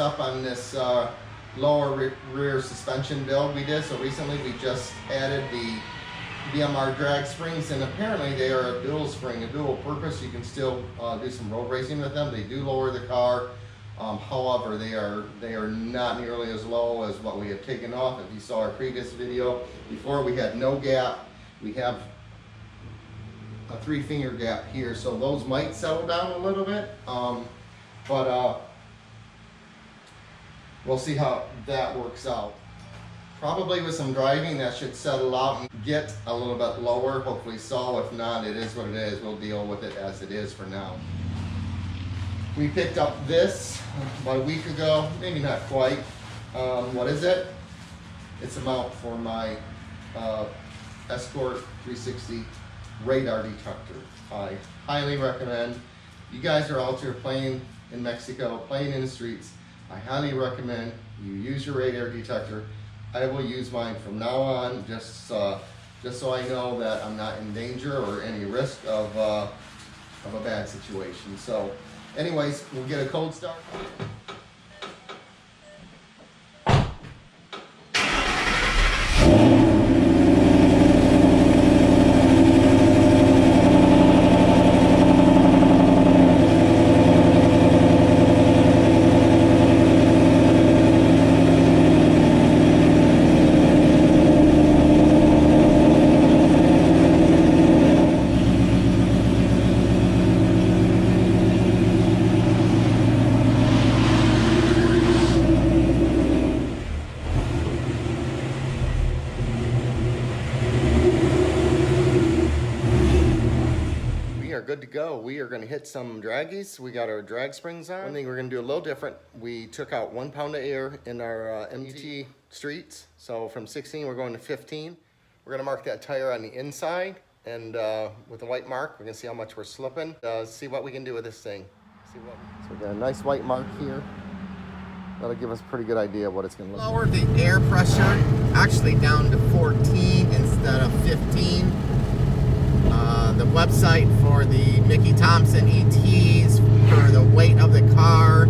up on this lower rear suspension build we did. So recently we just added the BMR drag springs, and apparently they are a dual spring, a dual purpose. You can still do some road racing with them. They do lower the car. However, they are not nearly as low as what we have taken off. If you saw our previous video, before we had no gap. We have a 3-finger gap here, so those might settle down a little bit, but we'll see how that works out. Probably with some driving that should settle out and get a little bit lower, hopefully so. If not, it is what it is. We'll deal with it as it is for now. We picked up this about a week ago, maybe not quite. What is it? It's a mount for my Escort 360 radar detector. I highly recommend. You guys are out there playing in Mexico, playing in the streets. I highly recommend you use your radar detector. I will use mine from now on, just so I know that I'm not in danger or any risk of a bad situation. So anyways, we'll get a cold start. Good to go. We are going to hit some Dragies. We got our drag springs on. One thing we're going to do a little different, we took out 1 pound of air in our MT streets. So from 16 we're going to 15. We're going to mark that tire on the inside, and with the white mark we're going to see how much we're slipping, see what we can do with this thing. So we got a nice white mark here. That'll give us a pretty good idea of what it's going to look like. Lower the air pressure actually down to 14 instead of 15. The website for the Mickey Thompson ETs for the weight of the car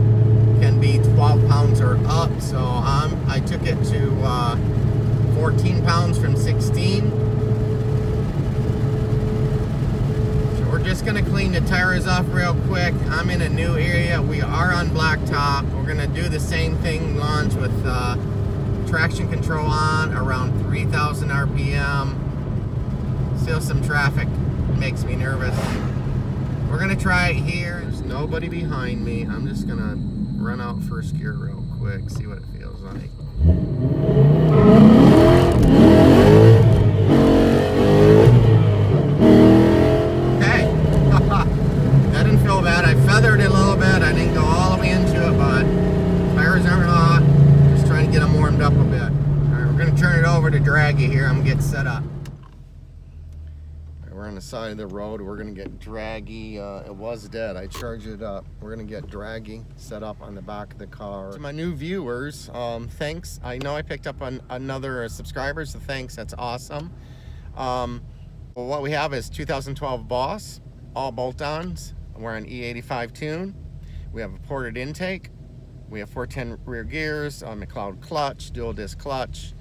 can be 12 pounds or up. So I took it to 14 pounds from 16. So we're just going to clean the tires off real quick. I'm in a new area. We are on blacktop. We're going to do the same thing, launch with traction control on around 3,000 RPM. Still some traffic. Makes me nervous. We're gonna try it here. There's nobody behind me. I'm just gonna run out first gear real quick, see what it feels like. Okay. That didn't feel bad. I feathered it a little bit. I didn't go all the way into it, but tires aren't hot. Just trying to get them warmed up a bit. Alright, we're gonna turn it over to Dragy here. I'm gonna get set up. We're on the side of the road. We're gonna get Dragy. It was dead. I charged it up. We're gonna get Dragy set up on the back of the car. To my new viewers, thanks. I know I picked up on another subscriber, so thanks. That's awesome. Well, what we have is 2012 Boss, all bolt-ons. We're on E85 tune. We have a ported intake. We have 410 rear gears, McLeod clutch, dual disc clutch,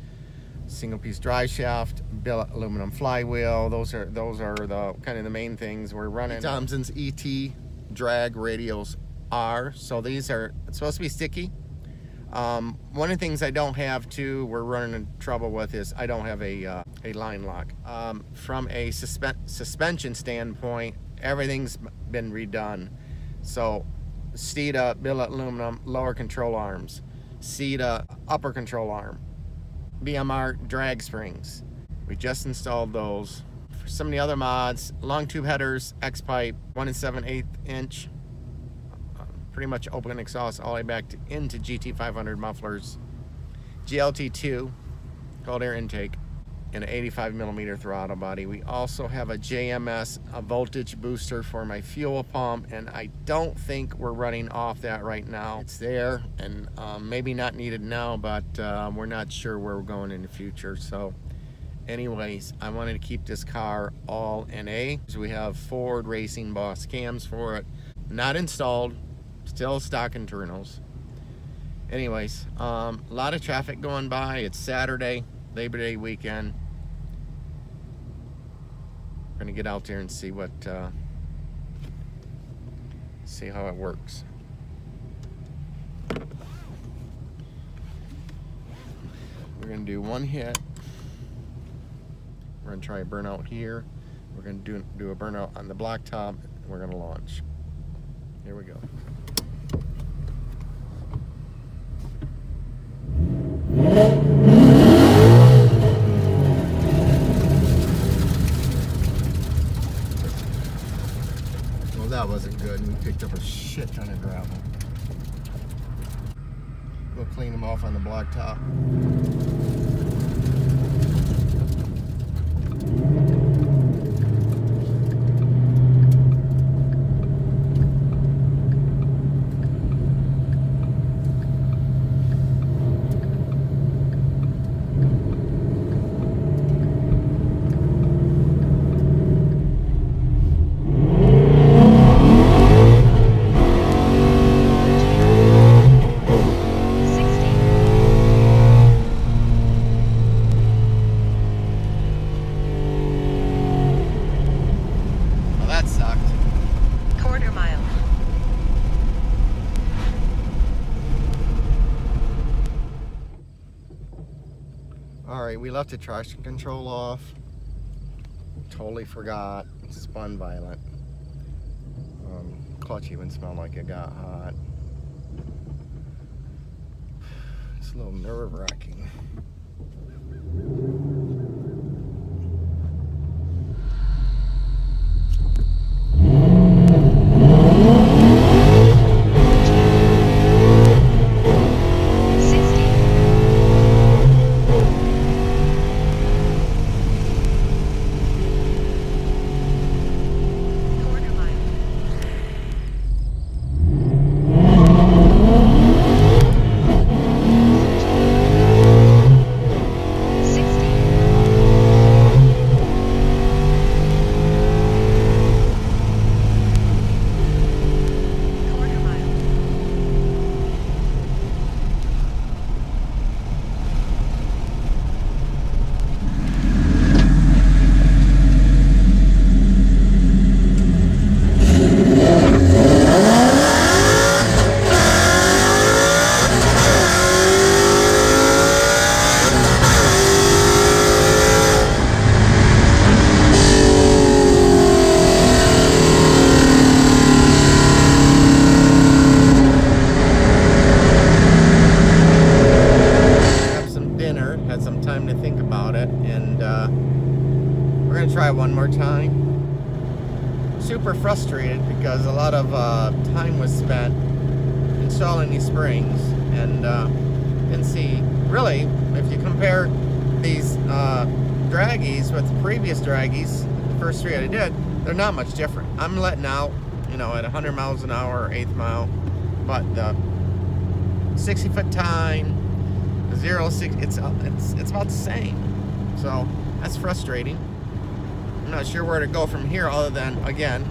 single piece drive shaft, billet aluminum flywheel. Those are the kind of the main things we're running. Thompson's ET drag radials are, so these are supposed to be sticky. One of the things I don't have too, we're running into trouble with, is I don't have a line lock. From a suspension standpoint, everything's been redone. So SETA billet aluminum lower control arms, SETA upper control arm, BMR drag springs. We just installed those. For some of the other mods, long tube headers, X-pipe, 1 7/8 inch, pretty much open exhaust all the way back into GT500 mufflers, GLT2, cold air intake, and an 85mm throttle body. We also have a JMS, a voltage booster for my fuel pump, and I don't think we're running off that right now. It's there, and maybe not needed now, but we're not sure where we're going in the future. So anyways, I wanted to keep this car all NA. So we have Ford Racing Boss cams for it, not installed, still stock internals. Anyways, a lot of traffic going by. It's Saturday, Labor Day weekend. We're gonna get out there and see what, see how it works. We're gonna do one hit. We're gonna try a burnout here. We're gonna do a burnout on the blacktop, and we're gonna launch. Here we go. Well, that wasn't good, and we picked up a shit ton of gravel. We'll clean them off on the blacktop. Alright, we left the traction control off. Totally forgot. Spun violent. Clutch even smelled like it got hot. It's a little nerve-wracking. Try one more time. Super frustrated because a lot of time was spent installing these springs, and see, really, if you compare these Dragys with the previous Dragys, the first three I did, they're not much different. I'm letting out, you know, at 100 miles an hour, 1/8 mile, but the 60-foot time, the 0-6, it's about the same. So that's frustrating. I'm not sure where to go from here other than, again,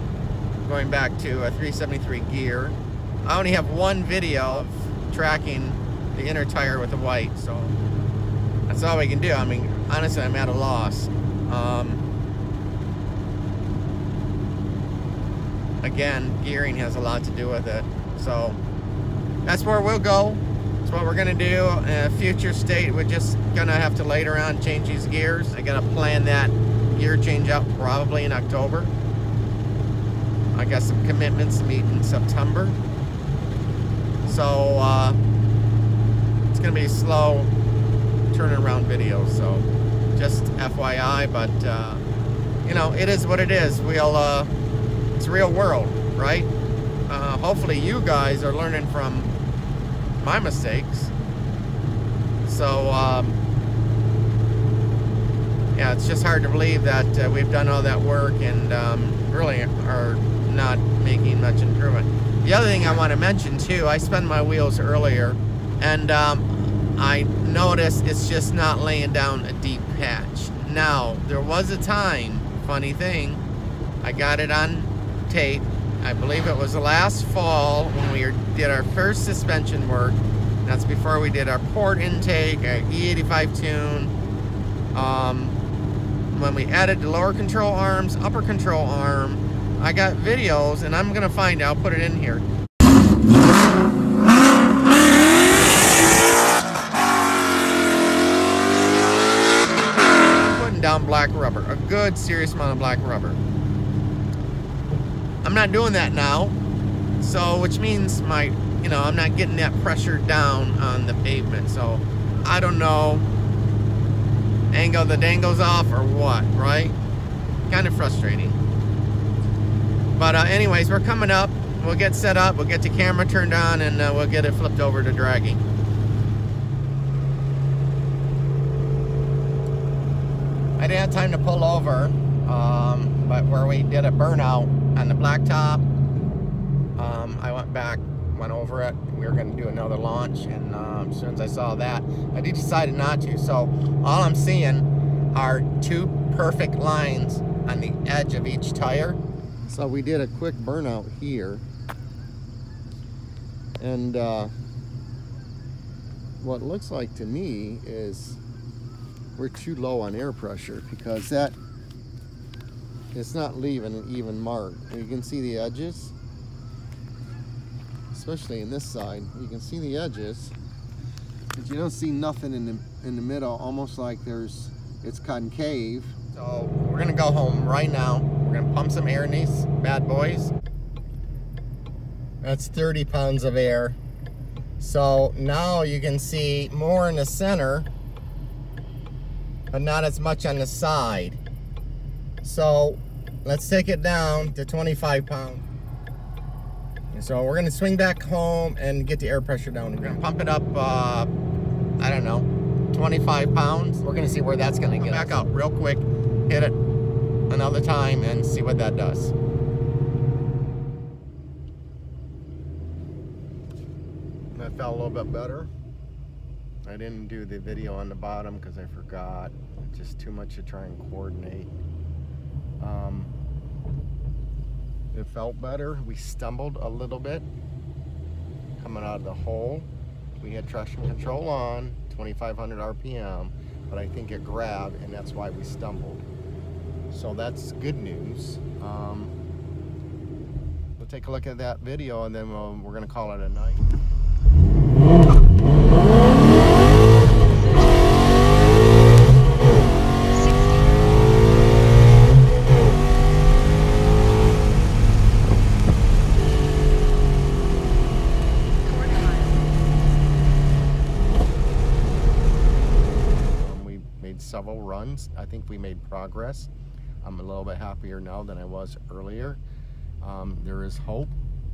going back to a 373 gear. I only have one video of tracking the inner tire with the white, so that's all we can do. I mean, honestly, I'm at a loss. Again, gearing has a lot to do with it. So that's where we'll go. That's what we're gonna do. In a future state, we're just gonna have to later on change these gears. I gotta plan that gear change out probably in October. I got some commitments to meet in September. So it's gonna be a slow turnaround video, so just FYI, but you know, it is what it is. We'll it's real world, right? Hopefully you guys are learning from my mistakes. So yeah, it's just hard to believe that we've done all that work and really are not making much improvement. The other thing I want to mention too, I spun my wheels earlier, and I noticed it's just not laying down a deep patch. Now, there was a time, funny thing, I got it on tape, I believe it was last fall when we did our first suspension work, That's before we did our port intake, our E85 tune. When we added the lower control arms, upper control arm, I got videos, and I'm gonna find it. I'll put it in here. Putting down black rubber, a good serious amount of black rubber. I'm not doing that now, so which means I'm not getting that pressure down on the pavement. So I don't know, angle the dango's off or what, right? Kind of frustrating. But anyways, we're coming up. We'll get set up. We'll get the camera turned on, and we'll get it flipped over to Dragy. I didn't have time to pull over, but where we did a burnout on the blacktop, I went back, went over it. We were going to do another launch, and as soon as I saw that, I decided not to. So all I'm seeing are two perfect lines on the edge of each tire. So we did a quick burnout here, and what it looks like to me is we're too low on air pressure, because it's not leaving an even mark. You can see the edges, especially in this side. You can see the edges, but you don't see nothing in the middle, almost like it's concave. So we're gonna go home right now. We're gonna pump some air in these bad boys. That's 30 pounds of air. So now you can see more in the center, but not as much on the side. So let's take it down to 25 pounds. So we're gonna swing back home and get the air pressure down. We're gonna pump it up, I don't know, 25 pounds. We're gonna see where that's gonna get back up real quick, hit it another time, and see what that does. That felt a little bit better. I didn't do the video on the bottom because I forgot. It's just too much to try and coordinate. It felt better. We stumbled a little bit coming out of the hole. We had traction control on, 2,500 RPM, but I think it grabbed, and that's why we stumbled. So that's good news. We'll take a look at that video, and then we're gonna call it a night. Several runs. I think we made progress. I'm a little bit happier now than I was earlier. There is hope.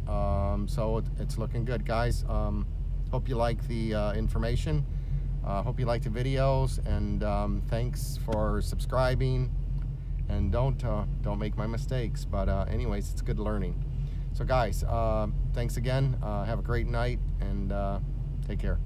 So it's looking good, guys. Hope you like the information. Hope you like the videos, and thanks for subscribing. And don't make my mistakes. But anyways, it's good learning. So guys, thanks again. Have a great night, and take care.